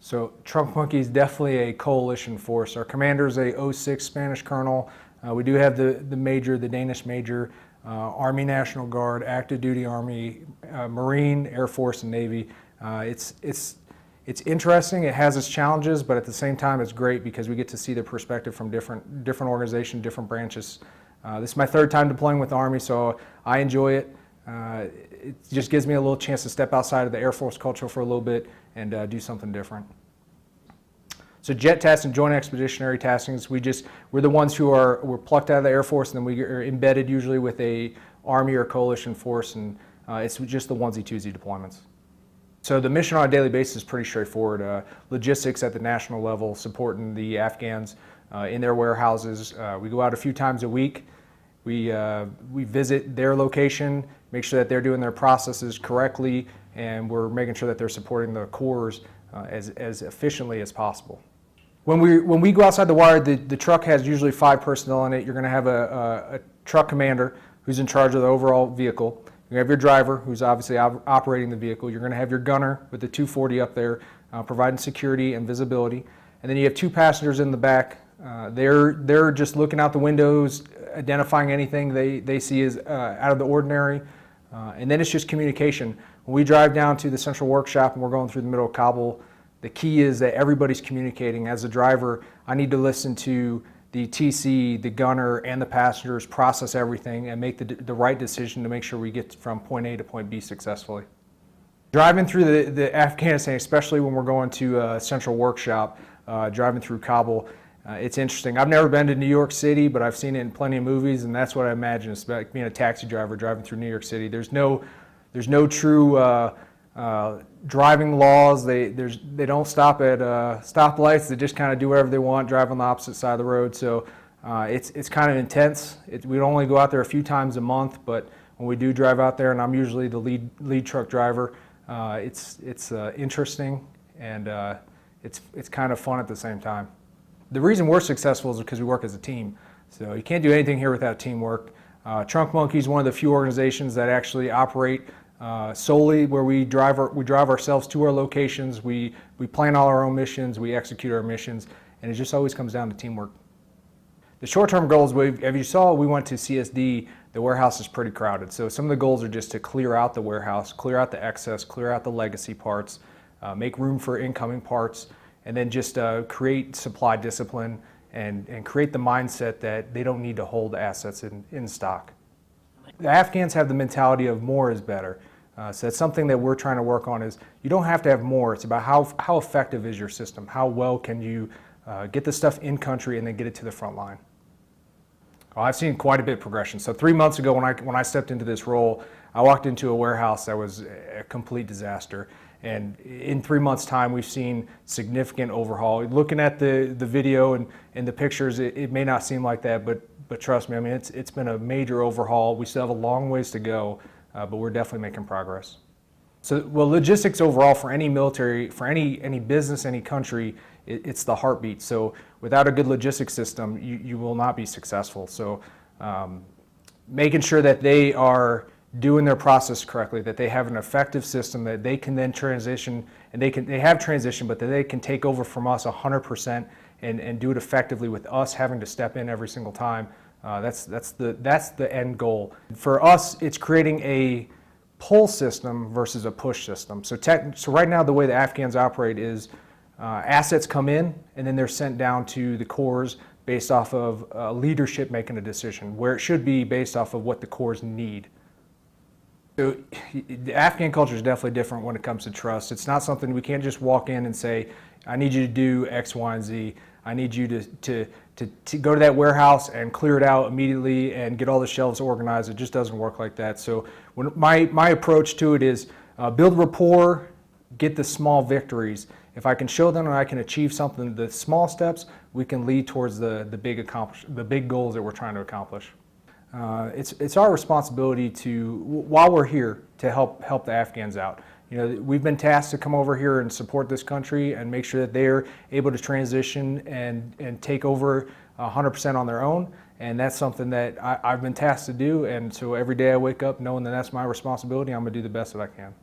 So Trunk Monkey is definitely a coalition force. Our commander is a '06 Spanish colonel. We do have the major, the Danish major, Army National Guard, active duty Army, Marine, Air Force, and Navy. It's interesting. It has its challenges, but at the same time, it's great because we get to see the perspective from different organizations, different branches. This is my third time deploying with the Army, so I enjoy it. It just gives me a little chance to step outside of the Air Force culture for a little bit and do something different. So jet tasks and joint expeditionary taskings, we're the ones who we're plucked out of the Air Force, and then we are embedded usually with a Army or coalition force, and it's just the onesie-twosie deployments. So the mission on a daily basis is pretty straightforward. Logistics at the national level, supporting the Afghans in their warehouses. We go out a few times a week. We visit their location, make sure that they're doing their processes correctly, and we're making sure that they're supporting the corps as efficiently as possible. When we go outside the wire, the truck has usually 5 personnel in it. You're going to have a truck commander who's in charge of the overall vehicle. You have your driver, who's obviously operating the vehicle. You're going to have your gunner with the 240 up there, providing security and visibility. And then you have 2 passengers in the back. They're just looking out the windows, identifying anything they see as out of the ordinary. And then it's just communication. When we drive down to the central workshop and we're going through the middle of Kabul, the key is that everybody's communicating. As a driver, I need to listen to the TC, the gunner, and the passengers, process everything, and make the right decision to make sure we get from point A to point B successfully. Driving through the Afghanistan, especially when we're going to a central workshop, driving through Kabul, it's interesting. I've never been to New York City, but I've seen it in plenty of movies, and that's what I imagine. It's like being a taxi driver driving through New York City. There's no true driving laws. They don't stop at stoplights. They just kind of do whatever they want, drive on the opposite side of the road. So it's kind of intense. We only go out there a few times a month, but when we do drive out there, and I'm usually the lead truck driver, it's interesting, and it's kind of fun at the same time. The reason we're successful is because we work as a team. So you can't do anything here without teamwork. Trunk Monkey is one of the few organizations that actually operate solely where we drive ourselves to our locations. We plan all our own missions, we execute our missions, and it just always comes down to teamwork. The short-term goals, as you saw, we went to CSD. The warehouse is pretty crowded. So some of the goals are just to clear out the warehouse, clear out the excess, clear out the legacy parts, make room for incoming parts, and then just create supply discipline and create the mindset that they don't need to hold assets in stock. The Afghans have the mentality of more is better. So that's something that we're trying to work on. Is you don't have to have more. It's about how effective is your system? How well can you get the stuff in country and then get it to the front line? Well, I've seen quite a bit of progression. So 3 months ago when I stepped into this role, I walked into a warehouse that was a complete disaster. And in 3 months' time, we've seen significant overhaul. Looking at the video and the pictures, it may not seem like that, but trust me, I mean, it's been a major overhaul. We still have a long ways to go, but we're definitely making progress. So, well, logistics overall for any military, for any business, any country, it's the heartbeat. So without a good logistics system, you will not be successful. So making sure that they are doing their process correctly, that they have an effective system, that they can then transition, and they have transition, but that they can take over from us 100% and do it effectively with us having to step in every single time. That's the end goal. For us, it's creating a pull system versus a push system. So right now, the way the Afghans operate is assets come in, and then they're sent down to the corps based off of leadership making a decision, where it should be based off of what the corps need. So the Afghan culture is definitely different when it comes to trust. It's not something we can't just walk in and say, I need you to do X, Y, and Z. I need you to go to that warehouse and clear it out immediately and get all the shelves organized. It just doesn't work like that. So my approach to it is build rapport, get the small victories. If I can show them that I can achieve something, the small steps, we can lead towards the big goals that we're trying to accomplish. It's our responsibility while we're here, to help the Afghans out. You know, we've been tasked to come over here and support this country and make sure that they're able to transition and take over 100% on their own. And that's something that I've been tasked to do. And so every day I wake up knowing that that's my responsibility, I'm going to do the best that I can.